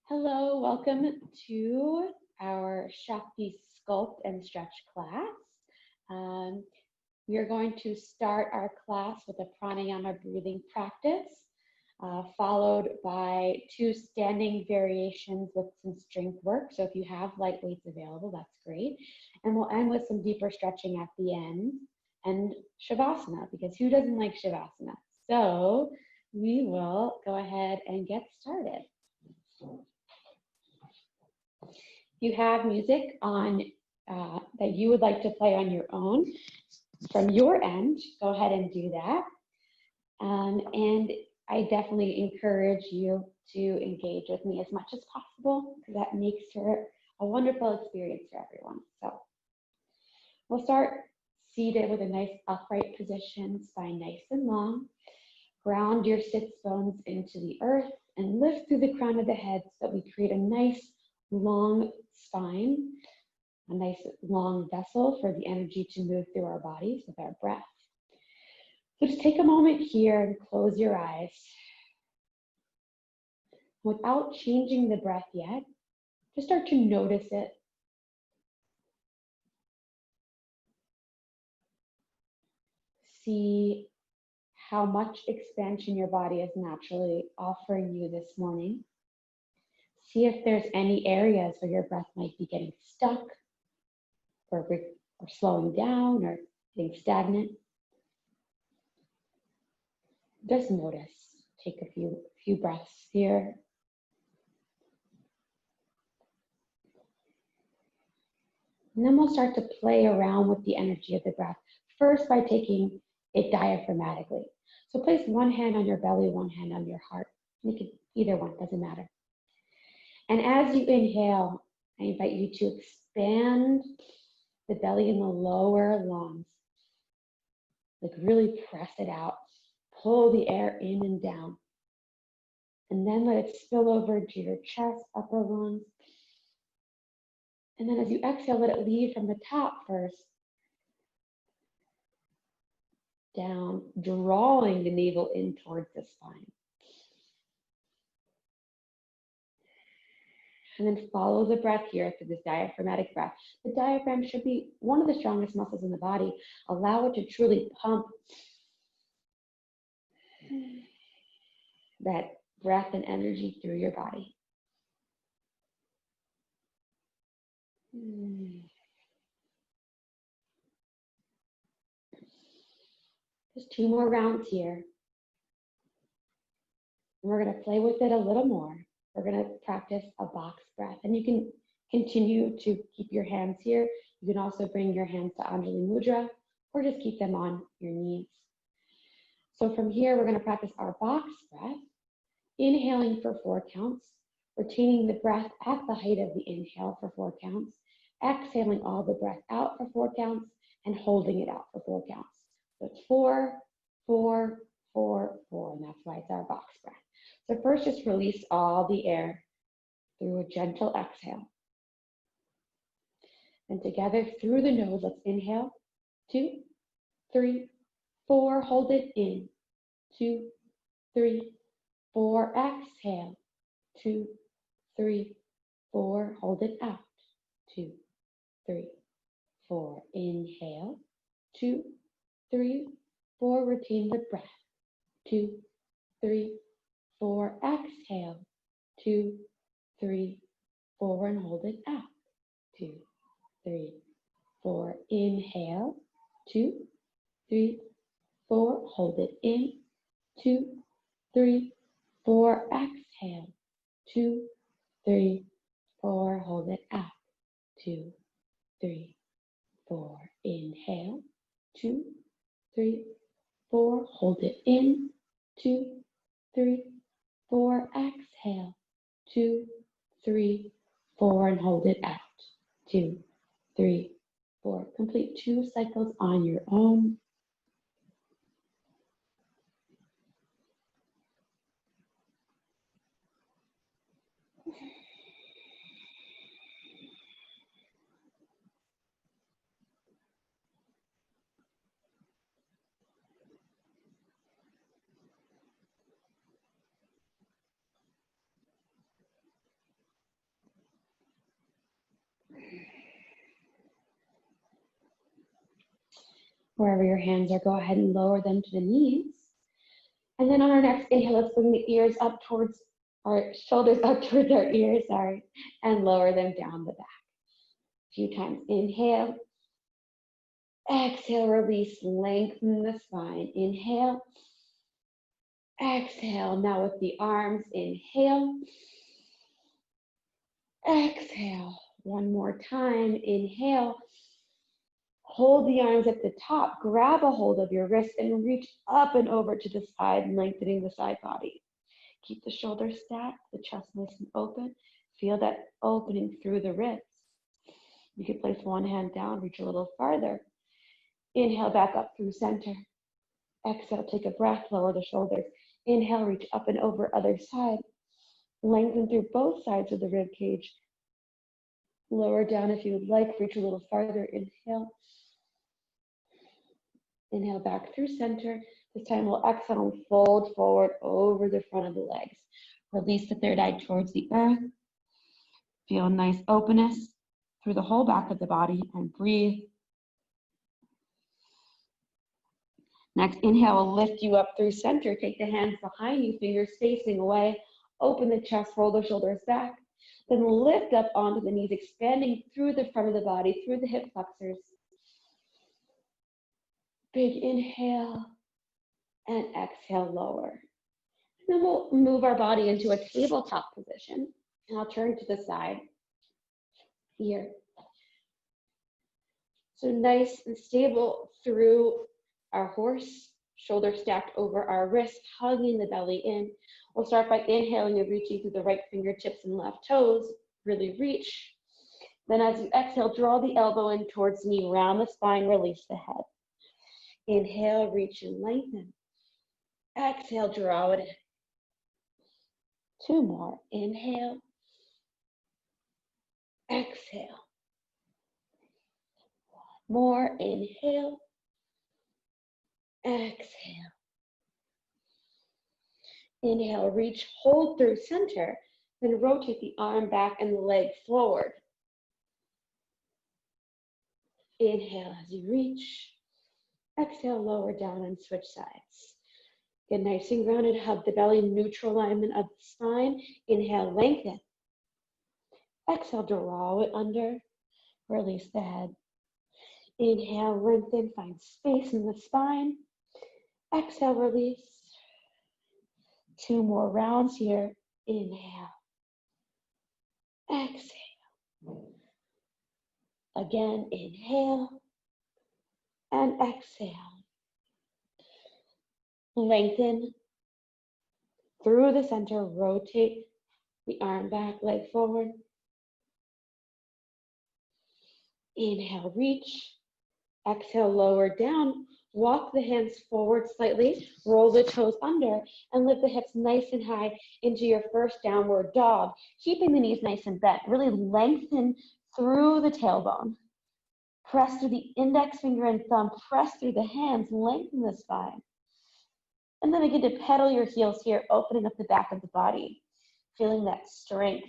Hello, welcome to our Shakti Sculpt and Stretch class. We are going to start our class with a pranayama breathing practice, followed by 2 standing variations with some strength work. So if you have light weights available, that's great. And we'll end with some deeper stretching at the end and Shavasana, because who doesn't like Shavasana? So we will go ahead and get started. If you have music on that you would like to play on your own from your end, go ahead and do that. And I definitely encourage you to engage with me as much as possible, because that makes for a wonderful experience for everyone. So we'll start seated with a nice upright position, spine nice and long. Ground your sits bones into the earth and lift through the crown of the head so that we create a nice long spine, a nice long vessel for the energy to move through our bodies with our breath. So just take a moment here and close your eyes. Without changing the breath yet, just start to notice it. See how much expansion your body is naturally offering you this morning. See if there's any areas where your breath might be getting stuck or slowing down or getting stagnant. Just notice. Take a few breaths here. And then we'll start to play around with the energy of the breath, first by taking it diaphragmatically. So place one hand on your belly, one hand on your heart. You can either one, doesn't matter. And as you inhale, I invite you to expand the belly in the lower lungs. Like really press it out. Pull the air in and down. And then let it spill over to your chest, upper lungs. And then as you exhale, let it leave from the top first. Down, drawing the navel in towards the spine. And then follow the breath here through this diaphragmatic breath. The diaphragm should be one of the strongest muscles in the body. Allow it to truly pump that breath and energy through your body. Just 2 more rounds here. And we're going to play with it a little more. We're going to practice a box breath. And you can continue to keep your hands here. You can also bring your hands to Anjali Mudra or just keep them on your knees. So from here, we're going to practice our box breath, inhaling for 4 counts, retaining the breath at the height of the inhale for 4 counts, exhaling all the breath out for 4 counts, and holding it out for 4 counts. So it's 4, 4, 4, 4, and that's why it's our box breath. So first, just release all the air through a gentle exhale. And together through the nose, let's inhale. 2, 3, 4, hold it in. 2, 3, 4, exhale. 2, 3, 4, hold it out. 2, 3, 4, inhale. 2, 3, 4, retain the breath. 2, 3, 4, exhale. 2, 3, 4, and hold it out. 2, 3, 4, inhale. 2, 3, 4, hold it in. 2, 3, 4, exhale. 2, 3, 4, hold it out. 2, 3, 4, inhale. 2, 3, 4, hold it in. 2, 3, 4, exhale. 2, 3, 4, and hold it out. 2, 3, 4. Complete 2 cycles on your own. Wherever your hands are, go ahead and lower them to the knees. And then on our next inhale, let's bring the ears up towards our shoulders up towards our ears, and lower them down the back. A few times. Inhale. Exhale, release, lengthen the spine. Inhale. Exhale. Now with the arms, inhale. Exhale. One more time. Inhale. Hold the arms at the top. Grab a hold of your wrist and reach up and over to the side, lengthening the side body. Keep the shoulders stacked, the chest nice and open. Feel that opening through the ribs. You can place one hand down, reach a little farther. Inhale back up through center. Exhale, take a breath, lower the shoulders. Inhale, reach up and over other side. Lengthen through both sides of the rib cage. Lower down if you would like, reach a little farther. Inhale. Inhale back through center. This time we'll exhale and fold forward over the front of the legs. Release the third eye towards the earth. Feel a nice openness through the whole back of the body and breathe. Next, inhale will lift you up through center. Take the hands behind you, fingers facing away. Open the chest, roll the shoulders back. Then lift up onto the knees, expanding through the front of the body, through the hip flexors. Big inhale and exhale, lower. And then we'll move our body into a tabletop position. And I'll turn to the side here. So nice and stable through our horse, shoulders stacked over our wrist, hugging the belly in. We'll start by inhaling and reaching through the right fingertips and left toes. Really reach. Then as you exhale, draw the elbow in towards the knee, round the spine, release the head. Inhale, reach and lengthen. Exhale, draw it in. Two more. Inhale. Exhale. More. Inhale. Exhale. Inhale, reach, hold through center, then rotate the arm back and the leg forward. Inhale as you reach. Exhale, lower down and switch sides. Get nice and grounded, hug the belly, neutral alignment of the spine. Inhale, lengthen. Exhale, draw it under, release the head. Inhale, lengthen, find space in the spine. Exhale, release. Two more rounds here. Inhale. Exhale. Again, inhale. And exhale. Lengthen through the center. Rotate the arm back, leg forward. Inhale, reach. Exhale, lower down. Walk the hands forward slightly, roll the toes under, and lift the hips nice and high into your first downward dog, keeping the knees nice and bent. Really lengthen through the tailbone. Press through the index finger and thumb, press through the hands, lengthen the spine. And then begin to pedal your heels here, opening up the back of the body, feeling that strength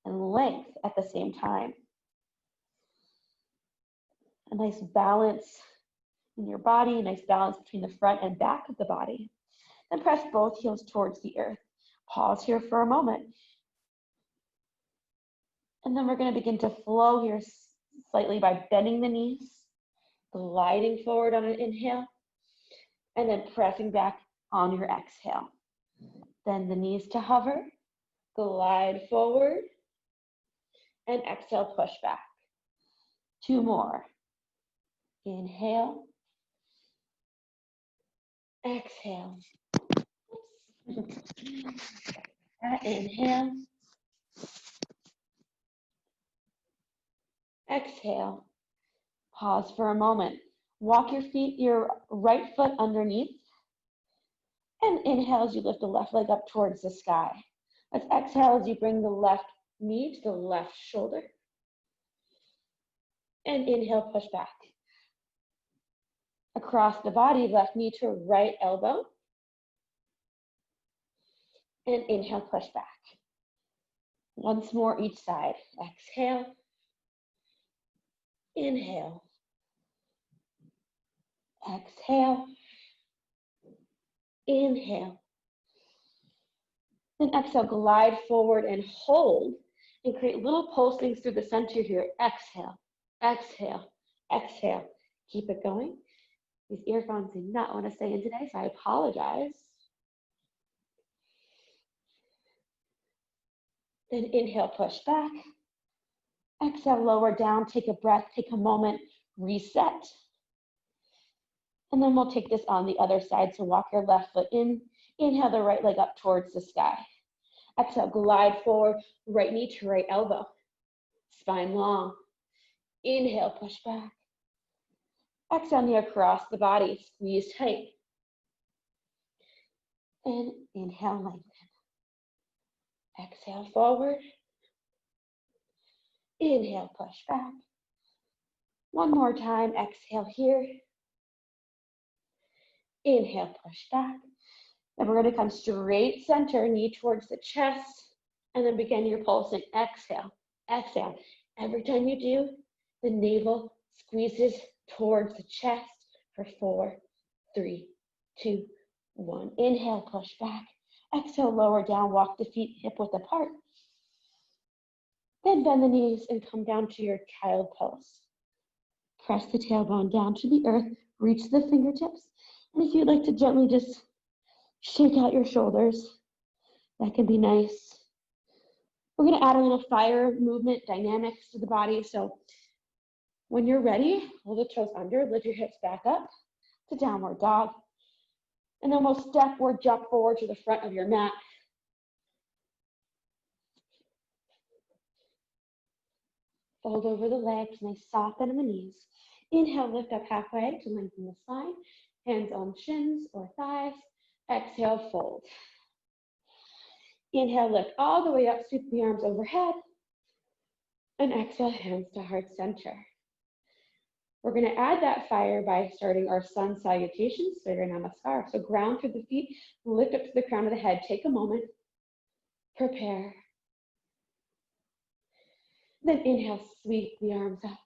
and length at the same time. A nice balance in your body, a nice balance between the front and back of the body. Then press both heels towards the earth. Pause here for a moment. And then we're going to begin to flow here slightly by bending the knees, gliding forward on an inhale, and then pressing back on your exhale. Then the knees to hover, glide forward, and exhale, push back. Two more. Inhale. Exhale. Inhale. Exhale. Pause for a moment. Walk your right foot underneath. And inhale as you lift the left leg up towards the sky. Let's exhale as you bring the left knee to the left shoulder. And inhale, push back. Across the body, left knee to right elbow. And inhale, push back. Once more each side. Exhale. Inhale. Exhale. Inhale. Then exhale, glide forward and hold and create little pulsings through the center here. Exhale, exhale, exhale. Keep it going. These earphones do not want to stay in today, so I apologize. Then inhale, push back. Exhale, lower down, take a breath, take a moment, reset. And then we'll take this on the other side. So walk your left foot in. Inhale the right leg up towards the sky. Exhale, glide forward, right knee to right elbow. Spine long. Inhale, push back. Exhale, knee across the body, squeeze tight. And inhale, lengthen. Exhale, forward. Inhale, push back. One more time, exhale here. Inhale, push back. Then we're going to come straight center, knee towards the chest, and then begin your pulsing. Exhale, exhale. Every time you do, the navel squeezes towards the chest for 4, 3, 2, 1. Inhale, push back. Exhale, lower down, walk the feet hip width apart. Then bend the knees and come down to your child pose. Press the tailbone down to the earth, reach the fingertips. And if you'd like to gently just shake out your shoulders, that can be nice. We're going to add a little fire movement dynamics to the body. So when you're ready, pull the toes under, lift your hips back up to downward dog. And then we'll step or jump forward to the front of your mat. Fold over the legs, nice soft bend in the knees. Inhale, lift up halfway to lengthen the spine. Hands on shins or thighs. Exhale, fold. Inhale, lift all the way up, sweep the arms overhead. And exhale, hands to heart center. We're going to add that fire by starting our sun salutations, Surya Namaskar. So ground through the feet, lift up to the crown of the head. Take a moment, prepare. Then inhale, sweep the arms up.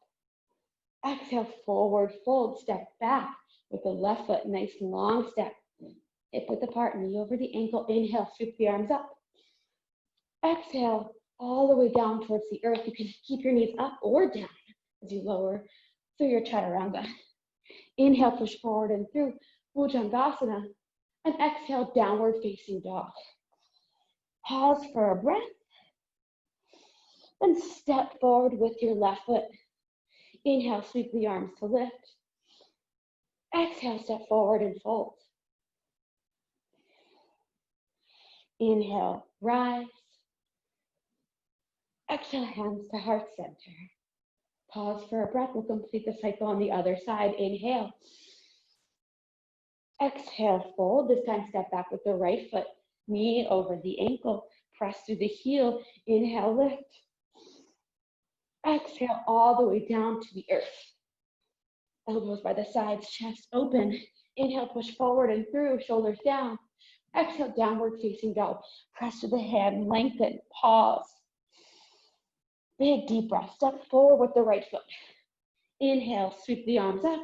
Exhale, forward fold, step back with the left foot, nice long step. Hip width apart, knee over the ankle. Inhale, sweep the arms up. Exhale, all the way down towards the earth. You can keep your knees up or down as you lower through your chaturanga. Inhale, push forward and through Bhujangasana. And exhale, downward facing dog. Pause for a breath. Then step forward with your left foot. Inhale, sweep the arms to lift. Exhale, step forward and fold. Inhale, rise. Exhale, hands to heart center. Pause for a breath. We'll complete the cycle on the other side. Inhale. Exhale, fold. This time step back with the right foot. Knee over the ankle. Press through the heel. Inhale, lift. Exhale, all the way down to the earth. Elbows by the sides, chest open. Inhale, push forward and through, shoulders down. Exhale, downward facing dog. Press to the hand, lengthen, pause. Big deep breath. Step forward with the right foot. Inhale, sweep the arms up.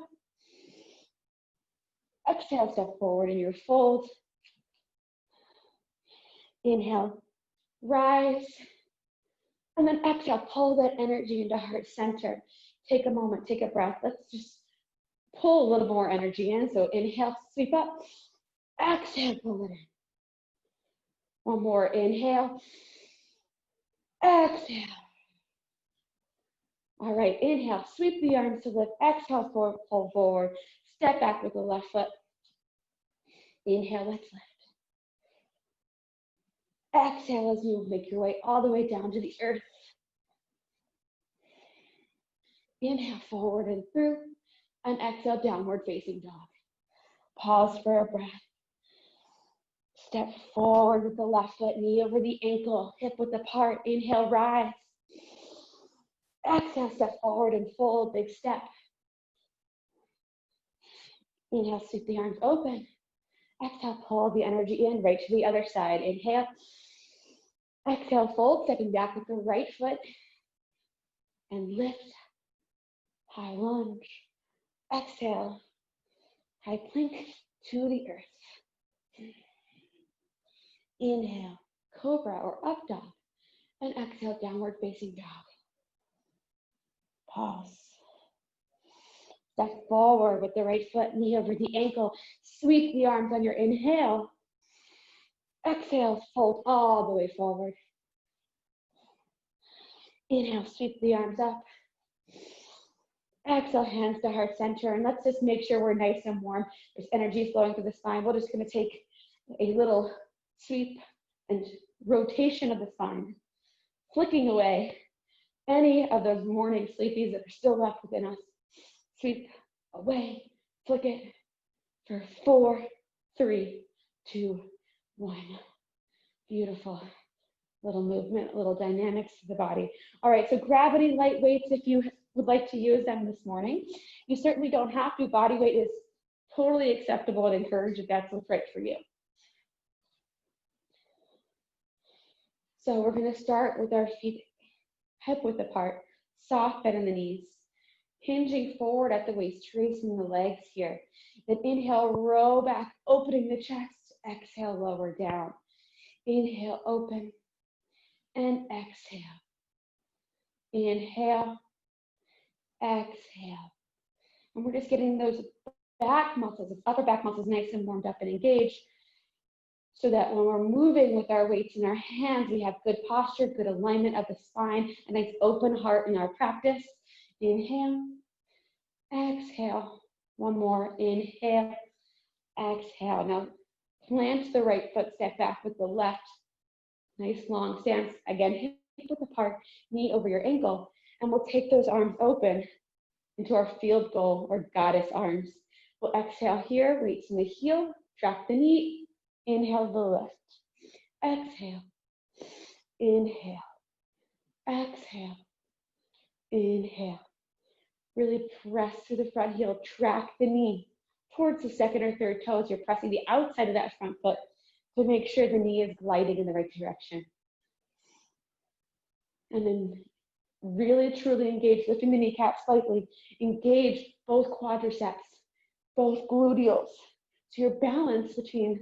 Exhale, step forward in your fold. Inhale, rise. And then exhale, pull that energy into heart center. Take a moment, take a breath. Let's just pull a little more energy in. So inhale, sweep up. Exhale, pull it in. One more, inhale. Exhale. All right, inhale, sweep the arms to lift. Exhale, forward, pull forward. Step back with the left foot. Inhale, let's lift. Exhale as you make your way all the way down to the earth. Inhale, forward and through. And exhale, downward facing dog. Pause for a breath. Step forward with the left foot, knee over the ankle, hip width apart. Inhale, rise. Exhale, step forward and fold, big step. Inhale, sweep the arms open. Exhale, pull the energy in, right to the other side. Inhale. Exhale, fold, stepping back with the right foot. And lift, high lunge. Exhale, High plank to the earth. Inhale, cobra or up dog. And exhale, downward facing dog. Pause. Step forward with the right foot, knee over the ankle. Sweep the arms on your inhale. Exhale, fold all the way forward. Inhale, sweep the arms up. Exhale, hands to heart center. And let's just make sure we're nice and warm. There's energy flowing through the spine. We're just going to take a little sweep and rotation of the spine, flicking away any of those morning sleepies that are still left within us. Sweep away, flick it for 4, 3, 2, 1. Beautiful. Little movement, little dynamics to the body. All right, so gravity light weights, if you would like to use them this morning. You certainly don't have to. Body weight is totally acceptable and encouraged if that's what's right for you. So we're going to start with our feet hip width apart, soft bend in the knees, hinging forward at the waist, tracing the legs here. Then inhale, row back, opening the chest. Exhale, lower down. Inhale, open, and exhale. Inhale, exhale. And we're just getting those back muscles, upper back muscles nice and warmed up and engaged, so that when we're moving with our weights in our hands, we have good posture, good alignment of the spine, a nice open heart in our practice. Inhale, exhale. One more, inhale, exhale. Now plant the right foot, step back with the left. Nice long stance. Again, hip width apart, knee over your ankle. And we'll take those arms open into our field goal or goddess arms. We'll exhale here, weights in the heel, drop the knee. Inhale the lift. Exhale. Inhale. Exhale. Inhale. Really press through the front heel. Track the knee towards the second or third toes. You're pressing the outside of that front foot to make sure the knee is gliding in the right direction. And then really, truly engage, lifting the kneecap slightly. Engage both quadriceps, both gluteals. So you're balanced between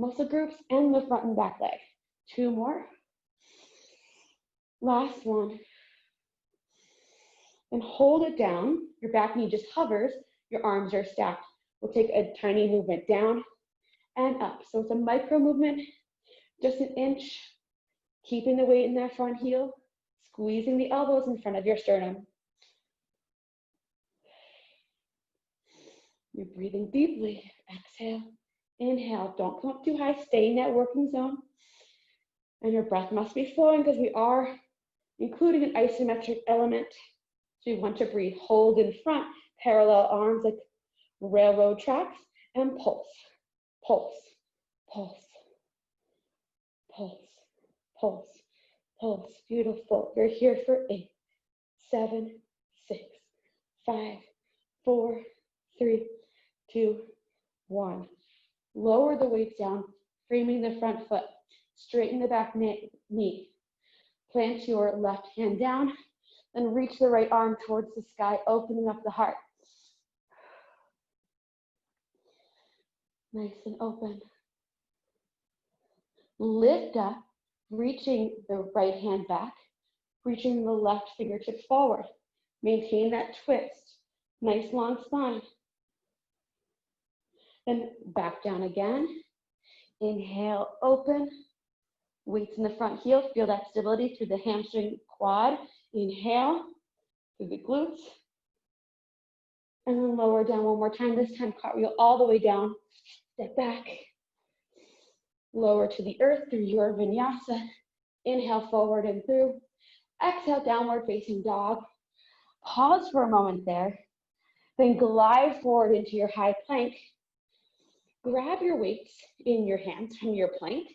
muscle groups and the front and back leg. 2 more. Last one. And hold it down. Your back knee just hovers. Your arms are stacked. We'll take a tiny movement down and up. So it's a micro movement, just an inch, keeping the weight in that front heel, squeezing the elbows in front of your sternum. You're breathing deeply. Exhale. Inhale, don't come up too high, stay in that working zone. And your breath must be flowing because we are including an isometric element. So you want to breathe, hold in front, parallel arms like railroad tracks, and pulse, pulse, pulse, pulse, pulse, pulse. Beautiful. You're here for 8, 7, 6, 5, 4, 3, 2, 1. Lower the weights down, framing the front foot. Straighten the back knee. Plant your left hand down, then reach the right arm towards the sky, opening up the heart. Nice and open. Lift up, reaching the right hand back, reaching the left fingertips forward. Maintain that twist. Nice long spine. Then back down again. Inhale, open. Weights in the front heel. Feel that stability through the hamstring quad. Inhale through the glutes. And then lower down one more time. This time, cartwheel all the way down. Step back. Lower to the earth through your vinyasa. Inhale forward and through. Exhale, downward facing dog. Pause for a moment there. Then glide forward into your high plank. Grab your weights in your hands from your plank,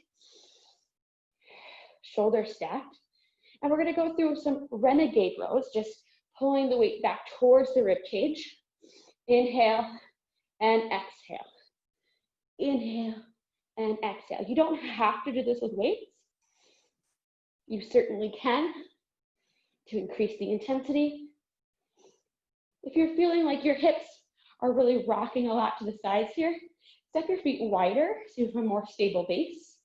shoulder stacked, and we're going to go through some renegade rows, just pulling the weight back towards the rib cage. Inhale and exhale. Inhale and exhale. You don't have to do this with weights. You certainly can to increase the intensity. If you're feeling like your hips are really rocking a lot to the sides here, step your feet wider so you have a more stable base.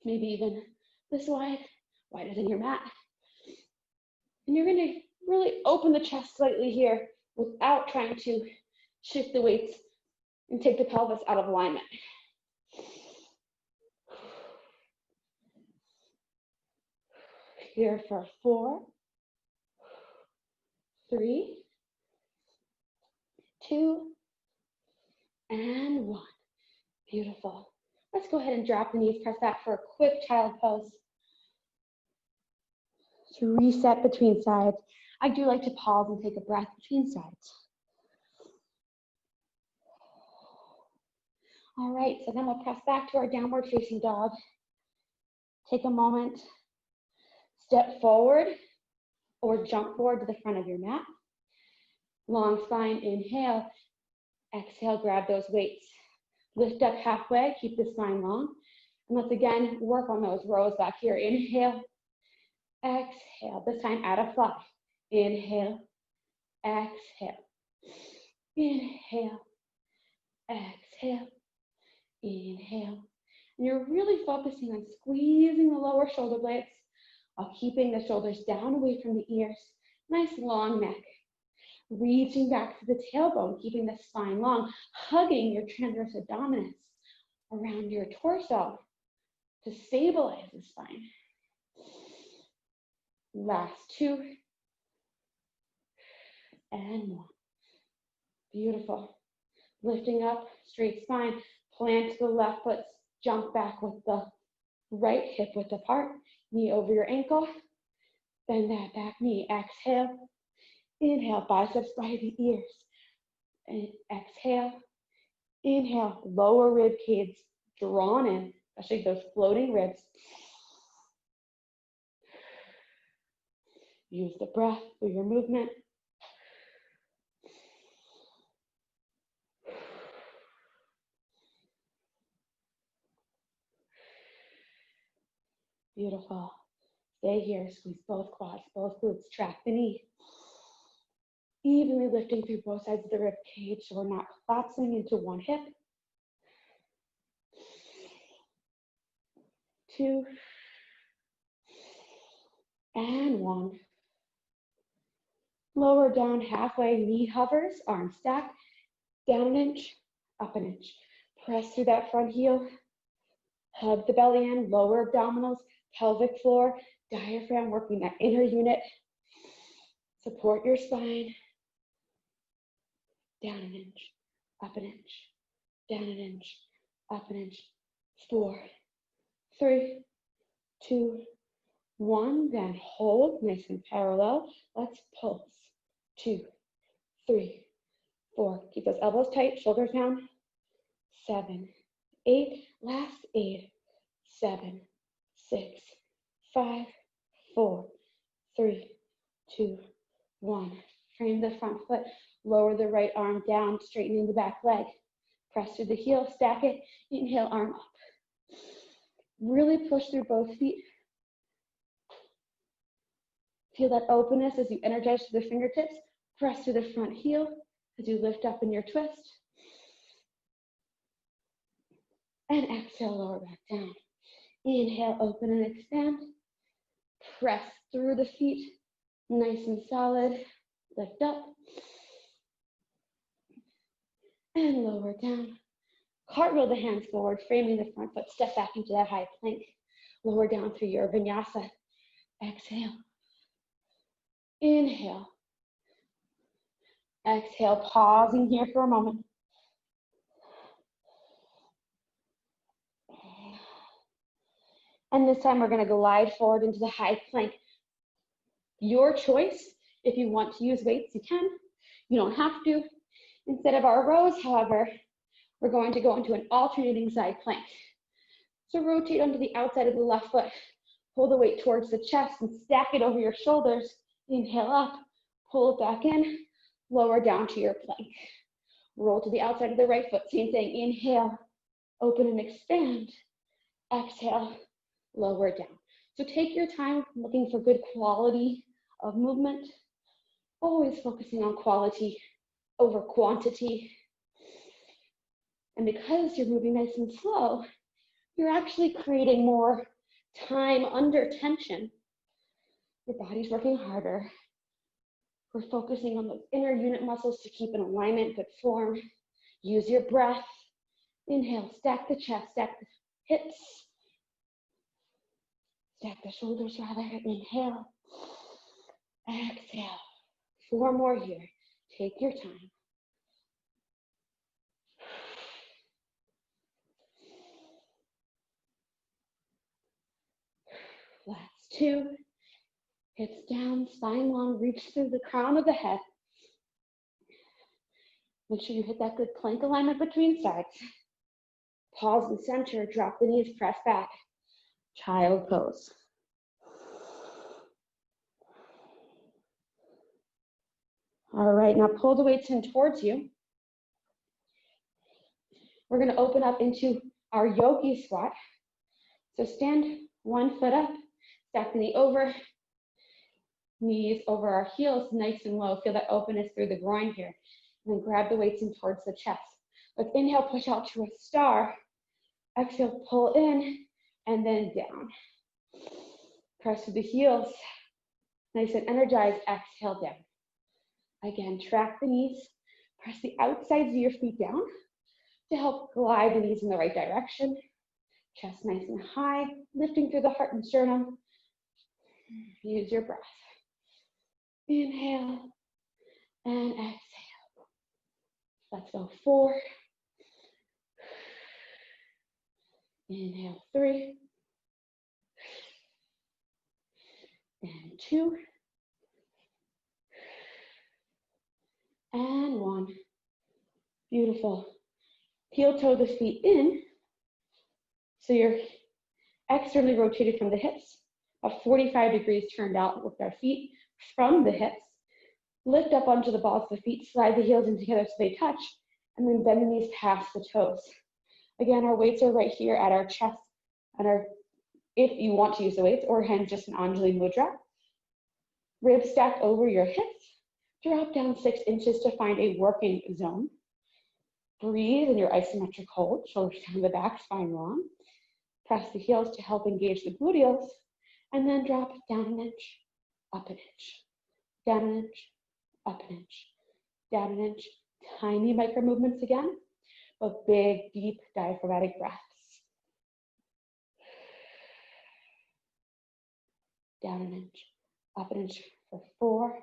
Maybe even this wide, wider than your mat. And you're gonna really open the chest slightly here without trying to shift the weights and take the pelvis out of alignment. Here for 4, 3, 2, and 1. Beautiful. Let's go ahead and drop the knees, press back for a quick child pose. To reset between sides. I do like to pause and take a breath between sides. All right, so then we'll press back to our downward facing dog. Take a moment, step forward or jump forward to the front of your mat. Long spine, inhale. Exhale, grab those weights. Lift up halfway, keep the spine long. And let's again work on those rows back here. Inhale, exhale. This time add a fly. Inhale, exhale. Inhale, exhale, inhale. And you're really focusing on squeezing the lower shoulder blades while keeping the shoulders down away from the ears. Nice long neck. Reaching back to the tailbone, keeping the spine long, hugging your transverse abdominis around your torso to stabilize the spine. Last 2 and 1. Beautiful. Lifting up, straight spine, plant the left foot, jump back with the right hip width apart, knee over your ankle, bend that back knee, exhale, inhale, biceps by the ears, and exhale, inhale, lower rib cage drawn in, especially those floating ribs. Use the breath for your movement. Beautiful. Stay here, squeeze both quads, both glutes, track the knee. Evenly lifting through both sides of the rib cage so we're not collapsing into one hip. 2 and 1. Lower down halfway, knee hovers, arms stack, down an inch, up an inch. Press through that front heel, hug the belly in, lower abdominals, pelvic floor, diaphragm, working that inner unit. Support your spine. Down an inch, up an inch, down an inch, up an inch. 4, 3, 2, 1. Then hold nice and parallel. Let's pulse. 2, 3, 4. Keep those elbows tight, shoulders down. 7, 8. Last 8, 7, 6, 5, 4, 3, 2, 1. Frame the front foot. Lower the right arm down, straightening the back leg. Press through the heel, stack it. Inhale, arm up. Really push through both feet. Feel that openness as you energize through the fingertips. Press through the front heel as you lift up in your twist. And exhale, lower back down. Inhale, open and expand. Press through the feet, nice and solid. Lift up. And lower down. Cartwheel the hands forward, framing the front foot. Step back into that high plank. Lower down through your vinyasa. Exhale. Inhale. Exhale, pausing here for a moment. And this time we're going to glide forward into the high plank. Your choice. If you want to use weights, you can. You don't have to. Instead of our rows, however, we're going to go into an alternating side plank. So rotate onto the outside of the left foot. Pull the weight towards the chest and stack it over your shoulders. Inhale up, pull it back in, lower down to your plank. Roll to the outside of the right foot. Same thing. Inhale, open and expand. Exhale, lower down. So take your time looking for good quality of movement. Always focusing on quality over quantity. And because you're moving nice and slow, you're actually creating more time under tension. Your body's working harder. We're focusing on those inner unit muscles to keep in alignment, good form. Use your breath. Inhale, stack the chest, stack the hips. Stack the shoulders rather. Inhale, exhale. 4 more here. Take your time. Last 2. Hips down, spine long, reach through the crown of the head. Make sure you hit that good plank alignment between sides. Pause and center, drop the knees, press back. Child pose. All right, now pull the weights in towards you. We're gonna open up into our yogi squat. So stand 1 foot up, stack the knee over, knees over our heels, nice and low. Feel that openness through the groin here. And then grab the weights in towards the chest. Let's inhale, push out to a star. Exhale, pull in, and then down. Press through the heels. Nice and energized, exhale down. Again, track the knees. Press the outsides of your feet down to help glide the knees in the right direction. Chest nice and high, lifting through the heart and sternum. Use your breath. Inhale and exhale. Let's go 4. Inhale 3. And 2. And 1. Beautiful. Heel toe the feet in. So you're externally rotated from the hips. About 45 degrees turned out with our feet from the hips. Lift up onto the balls of the feet, slide the heels in together so they touch, and then bend the knees past the toes. Again, our weights are right here at our chest, and if you want to use the weights, or hand just an Anjali Mudra. Ribs stacked over your hips. Drop down 6 inches to find a working zone. Breathe in your isometric hold, shoulders down the back, spine long. Press the heels to help engage the gluteals, and then drop down an inch, up an inch, down an inch, up an inch, down an inch. Tiny micro movements again, but big, deep diaphragmatic breaths. Down an inch, up an inch for 4,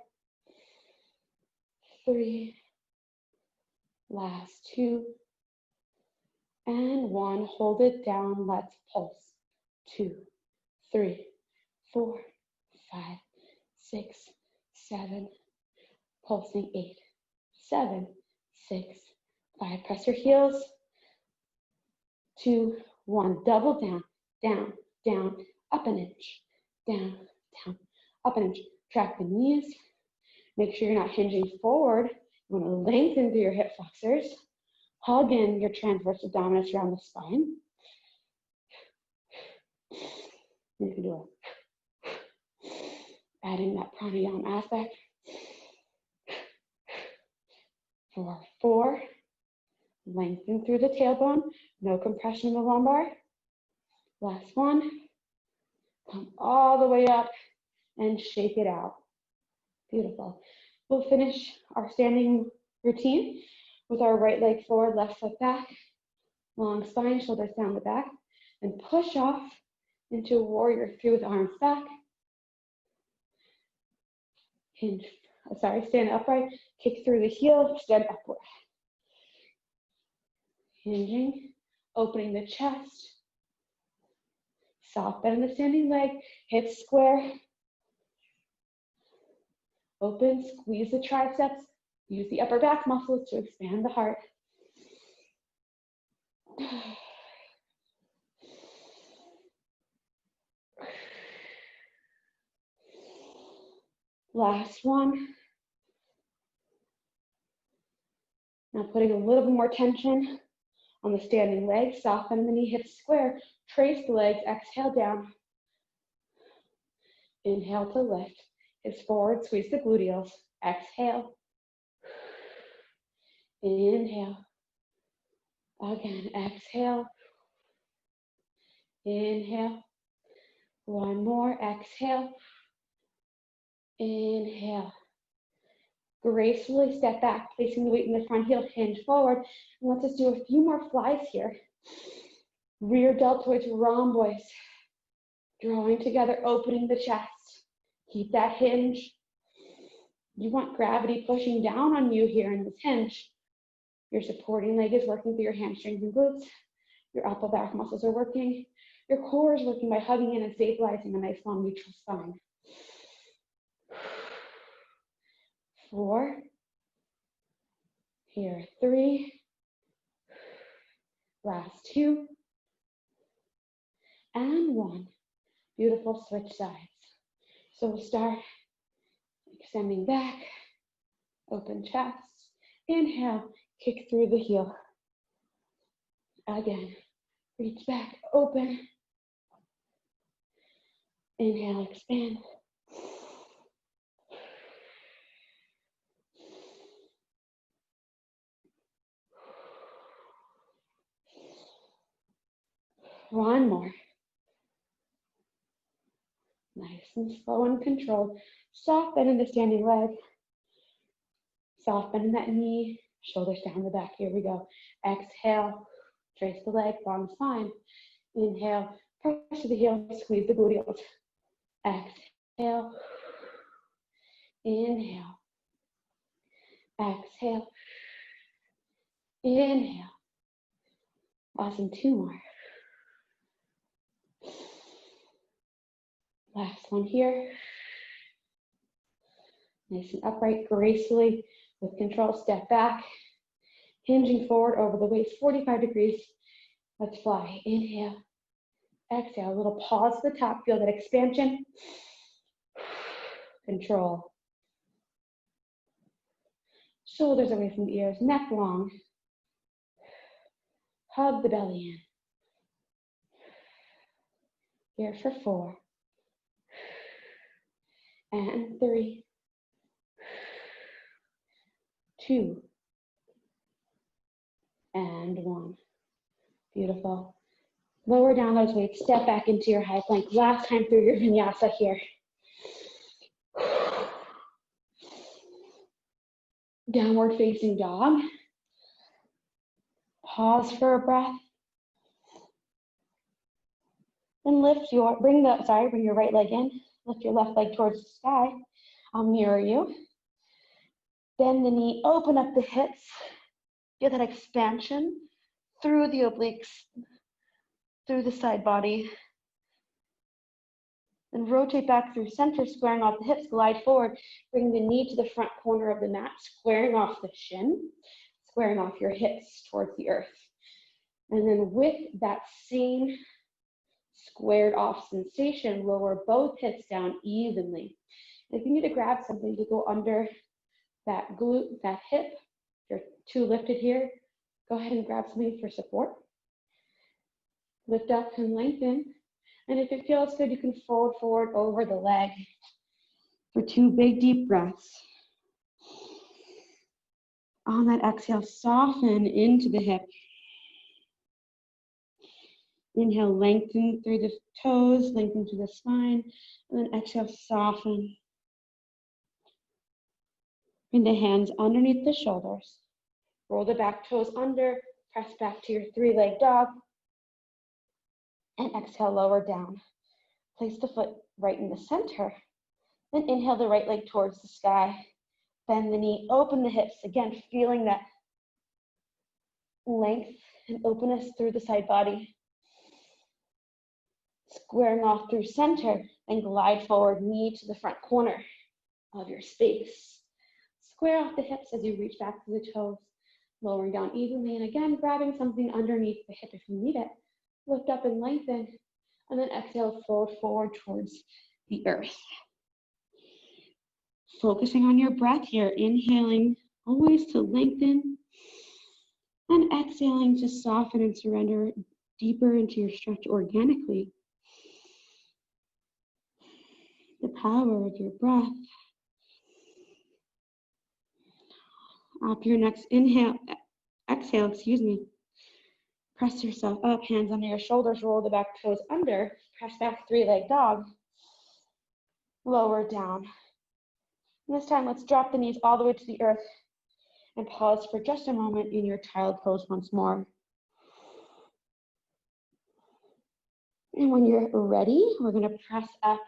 3, last 2, and 1. Hold it down, let's pulse. 2, 3, 4, 5, 6, 7, pulsing 8, 7, 6, 5. Press your heels. 2, 1. Double down, down, down, up an inch, down, down, up an inch. Track the knees. Make sure you're not hinging forward. You want to lengthen through your hip flexors. Hug in your transverse abdominis around the spine. You can do it. Adding that pranayama aspect. For 4, lengthen through the tailbone, no compression in the lumbar. Last 1, come all the way up and shake it out. Beautiful. We'll finish our standing routine with our right leg forward, left foot back, long spine, shoulders down the back, and push off into warrior 3 with arms back. Hinge. Stand upright, kick through the heel, stand upward. Hinging, opening the chest. Soft bend in the standing leg, hips square. Open, squeeze the triceps. Use the upper back muscles to expand the heart. Last 1. Now putting a little bit more tension on the standing leg, soften the knee, hips square, trace the legs, exhale down. Inhale to lift, hips forward, squeeze the gluteals, exhale. Inhale. Again, exhale. Inhale. One more, exhale. Inhale. Gracefully step back, placing the weight in the front heel, hinge forward. And let's just do a few more flies here. Rear deltoids rhomboids. Drawing together, opening the chest. Keep that hinge. You want gravity pushing down on you here in this hinge. Your supporting leg is working through your hamstrings and glutes. Your upper back muscles are working. Your core is working by hugging in and stabilizing a nice long neutral spine. 4. Here, 3. Last 2. And 1. Beautiful, switch sides. So we'll start extending back, open chest. Inhale, kick through the heel. Again, reach back, open. Inhale, expand. One more. Nice and slow and controlled. Soft bend in the standing leg. Soft bend in that knee. Shoulders down the back. Here we go. Exhale. Trace the leg, long spine. Inhale. Press to the heel. Squeeze the gluteals. Exhale. Inhale. Exhale. Inhale. Awesome. 2 more. Last one here. Nice and upright, gracefully, with control, step back. Hinging forward over the waist, 45 degrees. Let's fly. Inhale. Exhale. A little pause at the top. Feel that expansion. Control. Shoulders away from the ears, neck long. Hug the belly in. Here for 4. And 3. 2. And 1. Beautiful. Lower down those weights. Step back into your high plank. Last time through your vinyasa here. Downward facing dog. Pause for a breath. Then lift your, bring your right leg in. Lift your left leg towards the sky. I'll mirror you. Bend the knee, open up the hips. Feel that expansion through the obliques, through the side body. Then rotate back through center, squaring off the hips, glide forward. Bring the knee to the front corner of the mat, squaring off the shin, squaring off your hips towards the earth. And then with that same squared off sensation, lower both hips down evenly. And if you need to grab something to go under that glute, that hip, if you're too lifted here, go ahead and grab something for support. Lift up and lengthen. And if it feels good, you can fold forward over the leg for 2 big deep breaths. On that exhale, soften into the hip. Inhale, lengthen through the toes, lengthen through the spine, and then exhale, soften. Bring the hands underneath the shoulders. Roll the back toes under, press back to your 3-leg dog, and exhale, lower down. Place the foot right in the center. Then inhale the right leg towards the sky. Bend the knee, open the hips. Again, feeling that length and openness through the side body. Squaring off through center, and glide forward, knee to the front corner of your space. Square off the hips as you reach back to the toes, lowering down evenly, and again, grabbing something underneath the hip if you need it. Lift up and lengthen, and then exhale, fold forward towards the earth. Focusing on your breath here, inhaling always to lengthen, and exhaling to soften and surrender deeper into your stretch organically. The power of your breath. After your next inhale, exhale, excuse me, press yourself up, hands under your shoulders, roll the back toes under, press back, three-leg dog, lower down. And this time, let's drop the knees all the way to the earth and pause for just a moment in your child pose once more. And when you're ready, we're going to press up,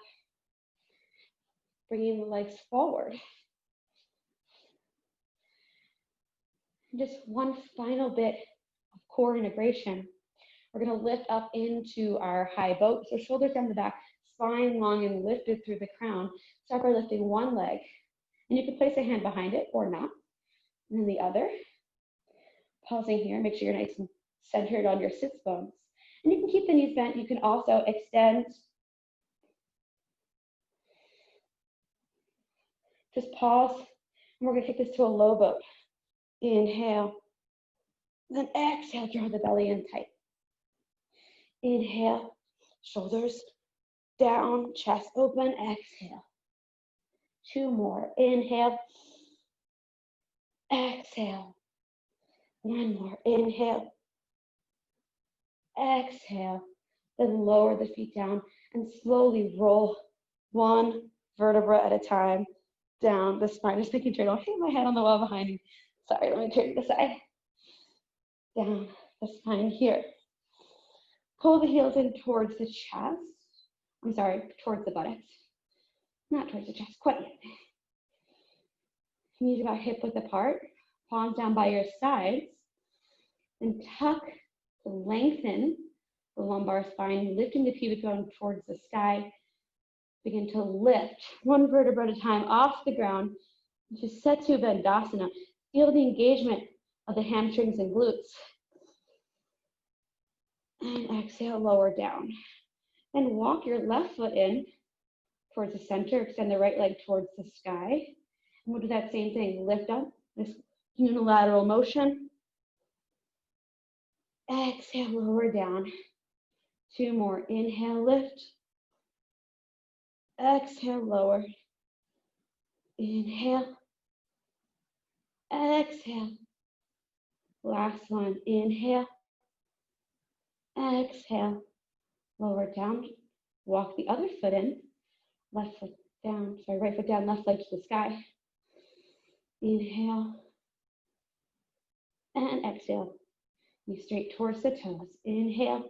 bringing the legs forward. And just one final bit of core integration. We're going to lift up into our high boat. So shoulders down the back, spine long and lifted through the crown. Start by lifting one leg. And you can place a hand behind it or not. And then the other. Pausing here, make sure you're nice and centered on your sits bones. And you can keep the knees bent. You can also extend. Just pause. And we're going to take this to a low boat. Inhale. Then exhale, draw the belly in tight. Inhale, shoulders down, chest open, exhale. Two more. Inhale. Exhale. One more. Inhale. Exhale. Then lower the feet down and slowly roll one vertebra at a time down the spine. Just making sure I don't hit my head on the wall behind me. Sorry, let me turn to the side. Down the spine here. Pull the heels in towards the chest. I'm sorry, towards the buttocks. Not towards the chest, quite yet. Knees about hip width apart. Palms down by your sides. And tuck to lengthen the lumbar spine, lifting the pubic bone towards the sky. Begin to lift one vertebra at a time off the ground into Setsu Bandhasana. Feel the engagement of the hamstrings and glutes. And exhale, lower down. And walk your left foot in towards the center. Extend the right leg towards the sky. And we'll do that same thing. Lift up, this unilateral motion. Exhale, lower down. Two more. Inhale, lift. Exhale, lower. Inhale. Exhale. Last one. Inhale. Exhale. Lower down. Walk the other foot in. Left foot down. Sorry, right foot down, left leg to the sky. Inhale. And exhale. Knees straight towards the toes. Inhale.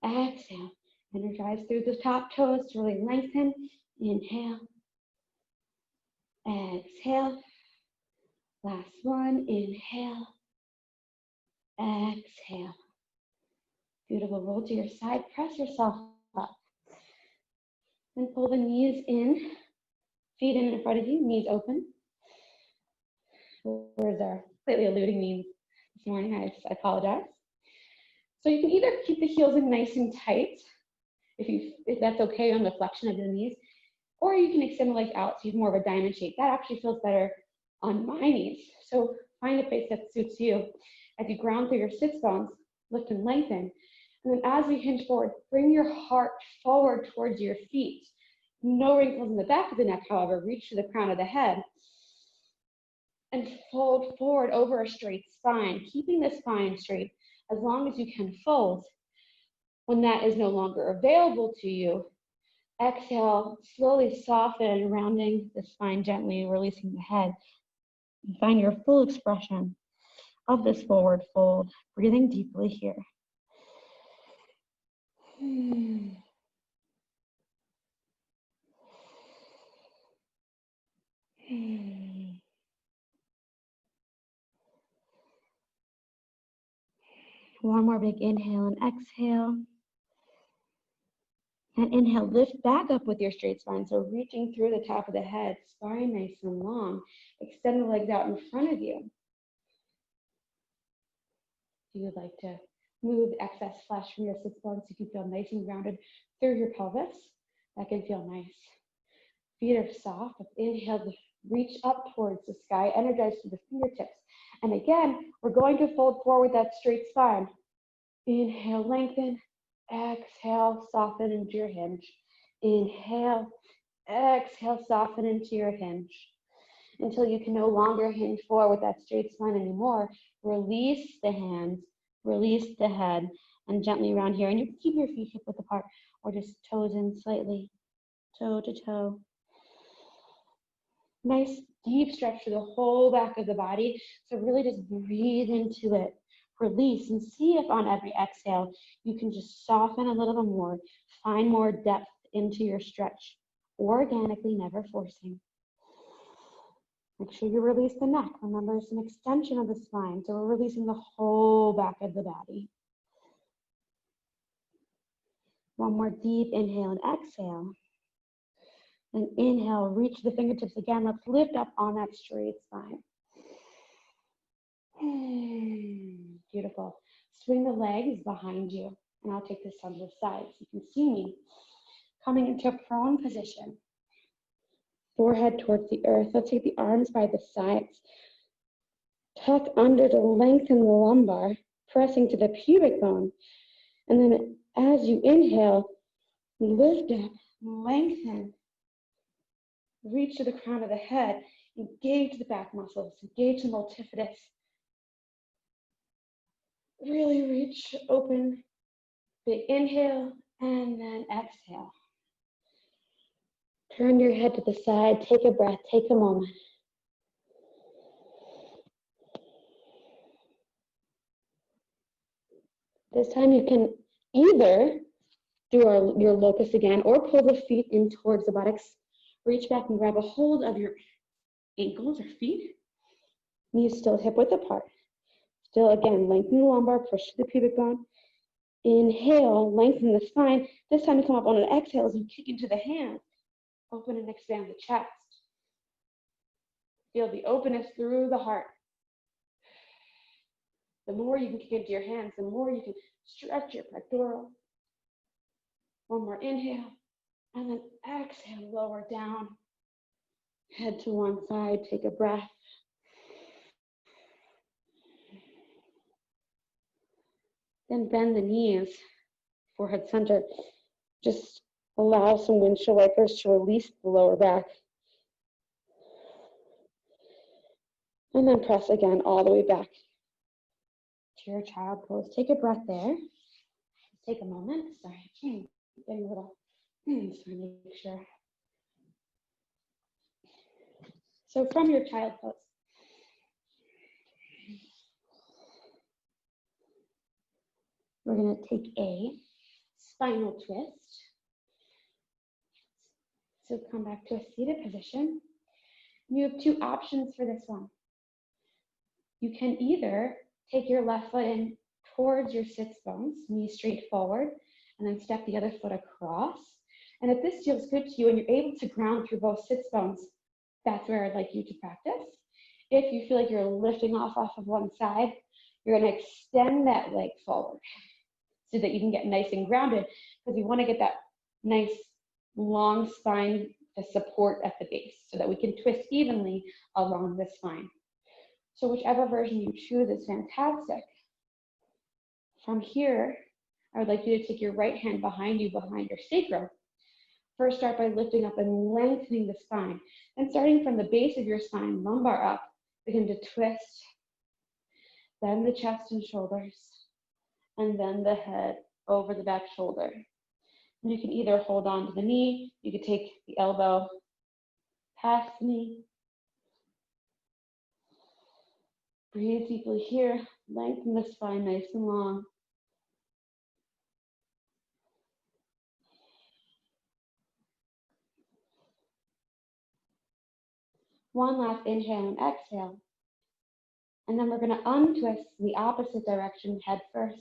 Exhale. Energize through the top toes to really lengthen. Inhale. Exhale. Last one. Inhale. Exhale. Beautiful. Roll to your side. Press yourself up. And pull the knees in. Feet in front of you. Knees open. Where's our slightly eluding me this morning? I apologize. So you can either keep the heels in nice and tight, if that's okay on the flexion of your knees, or you can extend the legs out so you have more of a diamond shape. That actually feels better on my knees. So find a place that suits you. As you ground through your sits bones, lift and lengthen. And then as we hinge forward, bring your heart forward towards your feet. No wrinkles in the back of the neck, however. Reach to the crown of the head. And fold forward over a straight spine, keeping the spine straight as long as you can fold. When that is no longer available to you, exhale, slowly soften, rounding the spine gently, releasing the head. And find your full expression of this forward fold, breathing deeply here. One more big inhale and exhale. And inhale, lift back up with your straight spine. So reaching through the top of the head, spine nice and long. Extend the legs out in front of you. If you would like to move excess flesh from your sits bones, you can feel nice and grounded through your pelvis. That can feel nice. Feet are soft. Inhale, reach up towards the sky, energize through the fingertips. And again, we're going to fold forward that straight spine. Inhale, lengthen. Exhale, soften into your hinge. Inhale, exhale, soften into your hinge. until you can no longer hinge forward with that straight spine anymore. Release the hands, release the head, and gently around here. And you can keep your feet hip width apart or just toes in slightly, toe to toe. Nice deep stretch through the whole back of the body. So really just breathe into it. Release and see if on every exhale, you can just soften a little bit more, find more depth into your stretch, organically, never forcing. Make sure you release the neck. Remember, it's an extension of the spine, so we're releasing the whole back of the body. One more deep inhale and exhale. And inhale, reach the fingertips again. Let's lift up on that straight spine. Beautiful. Swing the legs behind you, and I'll take this on the side so you can see me. Coming into a prone position. Forehead towards the earth. Let's take the arms by the sides. Tuck under to lengthen the lumbar, pressing to the pubic bone. And then as you inhale, lift up, lengthen. Reach to the crown of the head. Engage the back muscles. Engage the multifidus. Really reach, open. Big inhale, and then exhale. Turn your head to the side, take a breath, take a moment. This time you can either do your locust again or pull the feet in towards the buttocks. Reach back and grab a hold of your ankles or feet. Knees still hip width apart. Still again, lengthen the lumbar, push to the pubic bone. Inhale, lengthen the spine. This time you come up on an exhale as you kick into the hands. Open and expand the chest. Feel the openness through the heart. The more you can kick into your hands, the more you can stretch your pectoral. One more inhale, and then exhale, lower down. Head to one side, take a breath. Then bend the knees, forehead center. Just allow some windshield wipers to release the lower back. And then press again all the way back to your child pose. Take a breath there. Take a moment. Sorry, getting a little, just want to make sure. So from your child pose, we're going to take a spinal twist. So come back to a seated position. You have two options for this one. You can either take your left foot in towards your sits bones, knees straight forward, and then step the other foot across. And if this feels good to you and you're able to ground through both sits bones, that's where I'd like you to practice. If you feel like you're lifting off of one side, you're going to extend that leg forward so that you can get nice and grounded, because we want to get that nice long spine to support at the base so that we can twist evenly along the spine. So whichever version you choose is fantastic. From here, I would like you to take your right hand behind you, behind your sacrum. First, start by lifting up and lengthening the spine. And starting from the base of your spine, lumbar up, begin to twist. Then the chest and shoulders. And then the head over the back shoulder. And you can either hold on to the knee, you could take the elbow past the knee. Breathe deeply here, lengthen the spine nice and long. One last inhale and exhale. And then we're going to untwist in the opposite direction, head first.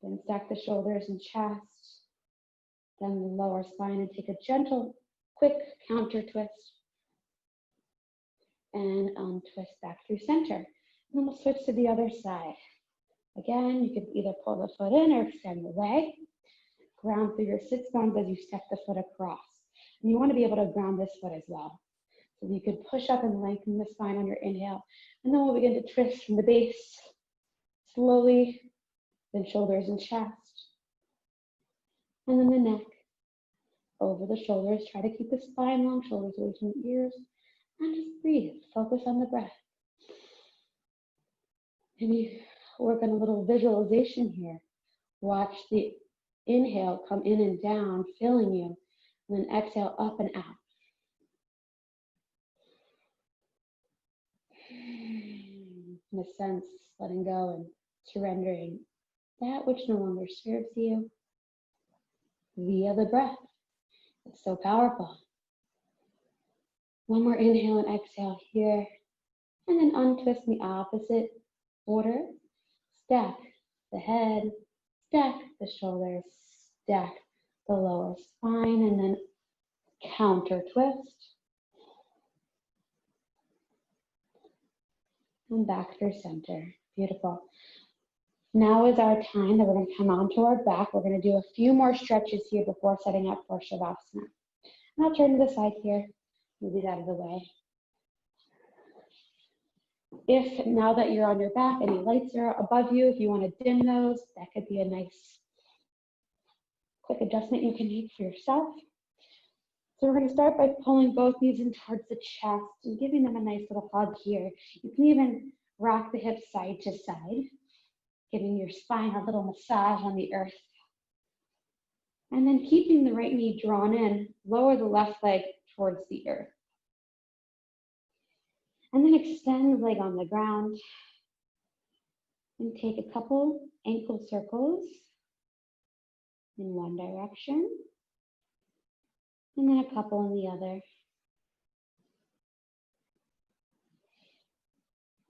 Then stack the shoulders and chest. Then the lower spine, and take a gentle, quick counter twist. And untwist back through center. And then we'll switch to the other side. Again, you can either pull the foot in or extend the leg. Ground through your sits bones as you step the foot across. And you want to be able to ground this foot as well. So you could push up and lengthen the spine on your inhale. And then we'll begin to twist from the base. Slowly, then shoulders and chest. And then the neck. Over the shoulders. Try to keep the spine long, shoulders away from the ears. And just breathe, focus on the breath. Maybe work on a little visualization here. Watch the inhale come in and down, filling you, and then exhale up and out. In a sense, letting go and surrendering that which no longer serves you via the breath. It's so powerful. One more inhale and exhale here, and then untwist in the opposite order. Stack the head, stack the shoulders, stack the lower spine, and then counter twist. And back through center. Beautiful. Now is our time that we're going to come onto our back. We're going to do a few more stretches here before setting up for Shavasana. And I'll turn to the side here, move these out of the way. If now that you're on your back, any lights are above you, if you want to dim those, that could be a nice quick adjustment you can make for yourself. So we're going to start by pulling both knees in towards the chest and giving them a nice little hug here. You can even rock the hips side to side, giving your spine a little massage on the earth. And then keeping the right knee drawn in, lower the left leg towards the earth. And then extend the leg on the ground and take a couple ankle circles in one direction and then a couple in the other.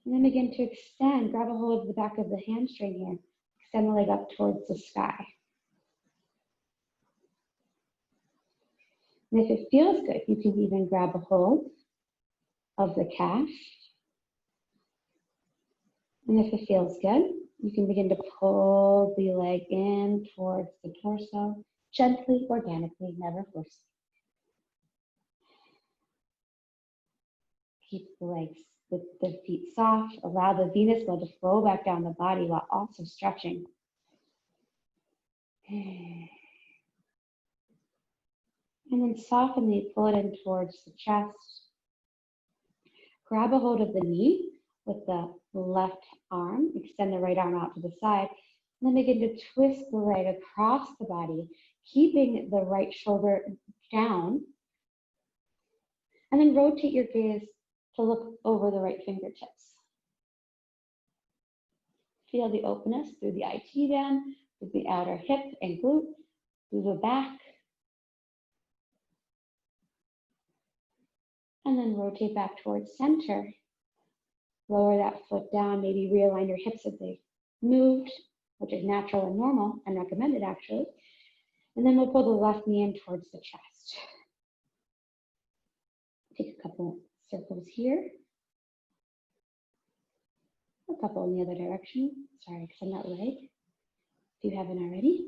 And then begin to extend, grab a hold of the back of the hamstring here, extend the leg up towards the sky. And if it feels good, you can even grab a hold of the calf. And if it feels good, you can begin to pull the leg in towards the torso, gently, organically, never forcing. Keep the legs with the feet soft. Allow the venous blood to flow back down the body while also stretching. And then softly pull it in towards the chest. Grab a hold of the knee with the left arm. Extend the right arm out to the side. And then begin to twist the leg across the body, keeping the right shoulder down. And then rotate your gaze to look over the right fingertips. Feel the openness through the IT band, through the outer hip and glute, through the back. And then rotate back towards center. Lower that foot down, maybe realign your hips if they've moved, which is natural and normal and recommended actually. And then we'll pull the left knee in towards the chest. Take a couple circles here. A couple in the other direction. Sorry, extend that leg if you haven't already.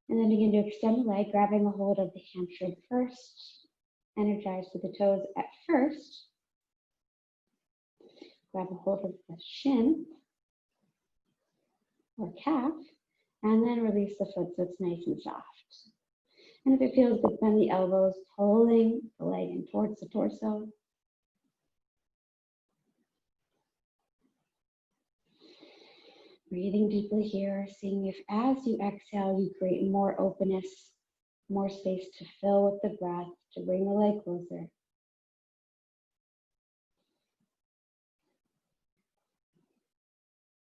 And then begin to extend the leg, grabbing a hold of the hamstring first. Energize through the toes at first. Grab a hold of the shin or calf, and then release the foot so it's nice and soft. And if it feels good, bend the elbows, pulling the leg in towards the torso. Breathing deeply here, seeing if as you exhale, you create more openness, more space to fill with the breath, to bring the leg closer.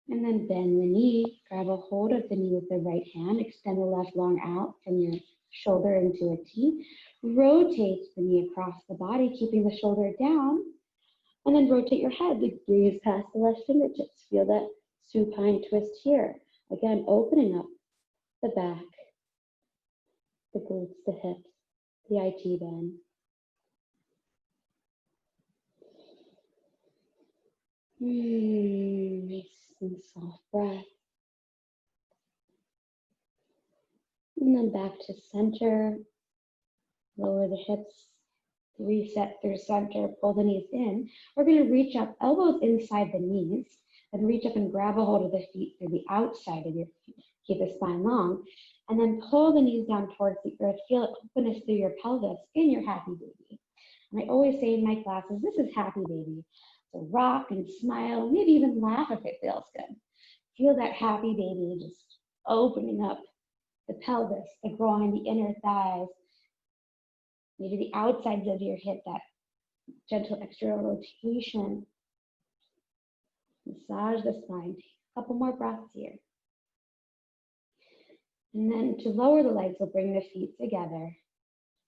And then bend the knee, grab a hold of the knee with the right hand, extend the left long out from your shoulder into a T. Rotate the knee across the body, keeping the shoulder down. And then rotate your head to gaze past the left fingertips. Feel that supine twist here. Again, opening up the back, the glutes, the hips, the IT band. Nice and soft breath. And then back to center. Lower the hips. Reset through center. Pull the knees in. We're going to reach up, elbows inside the knees, and reach up and grab a hold of the feet through the outside of your feet. Keep the spine long. And then pull the knees down towards the earth. Feel it openness through your pelvis in your happy baby. And I always say in my classes, this is happy baby. So rock and smile, maybe even laugh if it feels good. Feel that happy baby just opening up the pelvis, the groin, the inner thighs, maybe the outsides of your hip, that gentle external rotation. Massage the spine. Take a couple more breaths here. And then to lower the legs, we'll bring the feet together,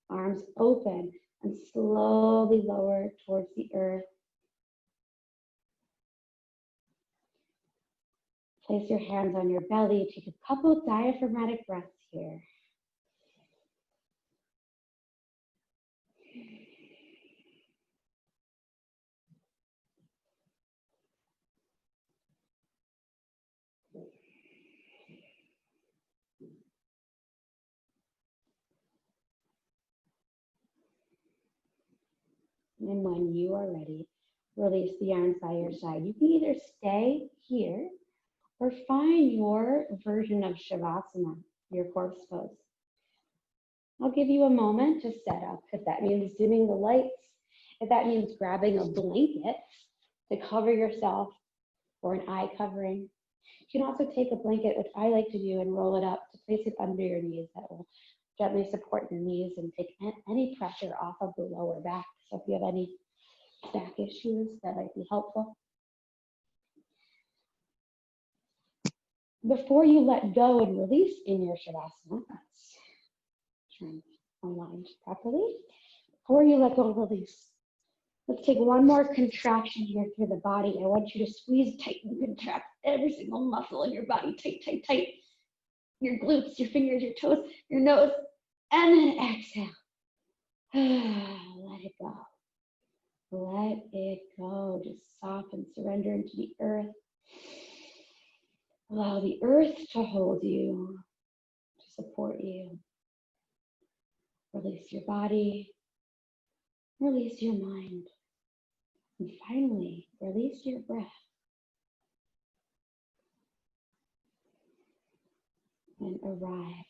arms open, and slowly lower towards the earth. Place your hands on your belly. Take a couple diaphragmatic breaths here. And when you are ready, release the arms by your side. You can either stay here or find your version of Shavasana, your corpse pose. I'll give you a moment to set up. If that means dimming the lights, if that means grabbing a blanket to cover yourself or an eye covering. You can also take a blanket, which I like to do, and roll it up to place it under your knees. That will gently support your knees and take any pressure off of the lower back. So if you have any back issues, that might be helpful. Before you let go and release in your Shavasana, let's try and align properly. Before you let go and release, let's take one more contraction here through the body. I want you to squeeze tight and contract every single muscle in your body. Tight, tight, tight. Your glutes, your fingers, your toes, your nose. And then exhale. Let it go. Let it go. Just soften, surrender into the earth. Allow the earth to hold you, to support you. Release your body. Release your mind. And finally, release your breath. And arrive.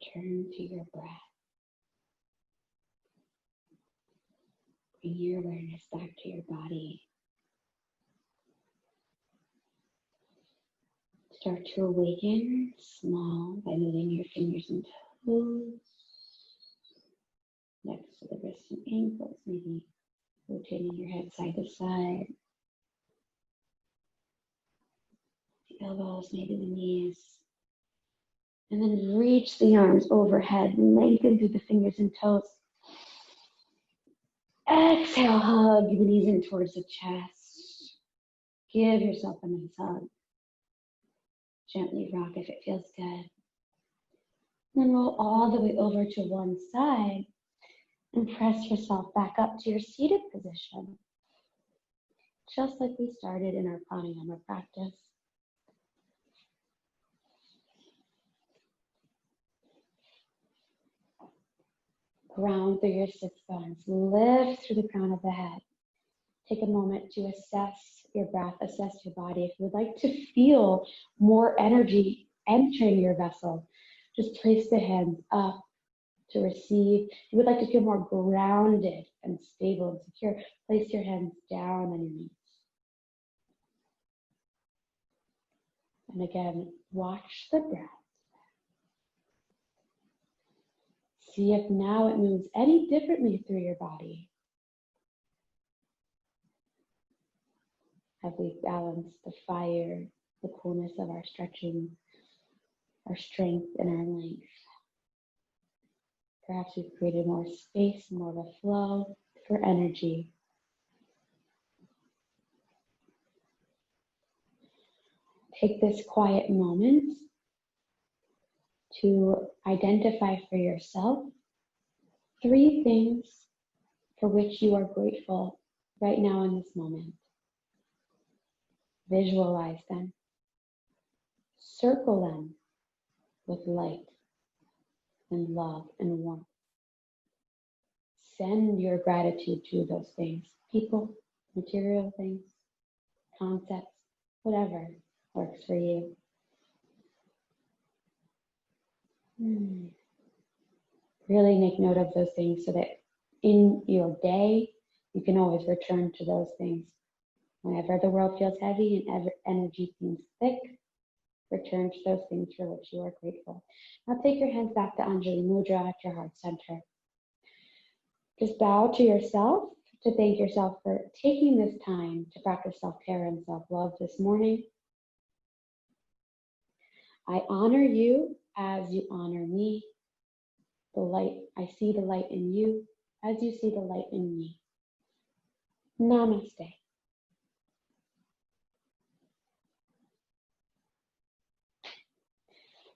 Return to your breath. Bring your awareness back to your body. Start to awaken small by moving your fingers and toes. Next to the wrists and ankles, maybe rotating your head side to side. The elbows, maybe the knees. And then reach the arms overhead, lengthen through the fingers and toes. Exhale, hug the knees in towards the chest. Give yourself a nice hug. Gently rock if it feels good. Then roll all the way over to one side and press yourself back up to your seated position. Just like we started in our pranayama practice. Ground through your sits bones. Lift through the crown of the head. Take a moment to assess your breath, assess your body. If you would like to feel more energy entering your vessel, just place the hands up to receive. If you would like to feel more grounded and stable and secure, place your hands down on your knees. And again, watch the breath. See if now it moves any differently through your body. Have we balanced the fire, the coolness of our stretching, our strength and our length? Perhaps we've created more space, more of a flow for energy. Take this quiet moment to identify for yourself 3 things for which you are grateful right now in this moment. Visualize them. Circle them with light and love and warmth. Send your gratitude to those things. People, material things, concepts, whatever works for you. Really make note of those things so that in your day, you can always return to those things. Whenever the world feels heavy and energy seems thick, return to those things for which you are grateful. Now take your hands back to Anjali Mudra at your heart center. Just bow to yourself to thank yourself for taking this time to practice self-care and self-love this morning. I honor you as you honor me. I see the light in you as you see the light in me. Namaste.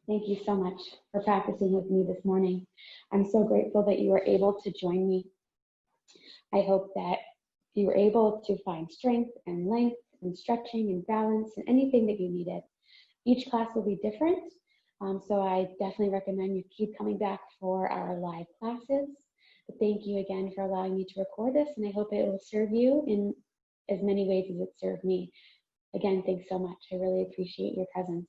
Thank you so much for practicing with me this morning. I'm so grateful that you were able to join me. I hope that you were able to find strength and length and stretching and balance and anything that you needed. Each class will be different, so I definitely recommend you keep coming back for our live classes. But thank you again for allowing me to record this, and I hope it will serve you in as many ways as it served me. Again, thanks so much. I really appreciate your presence.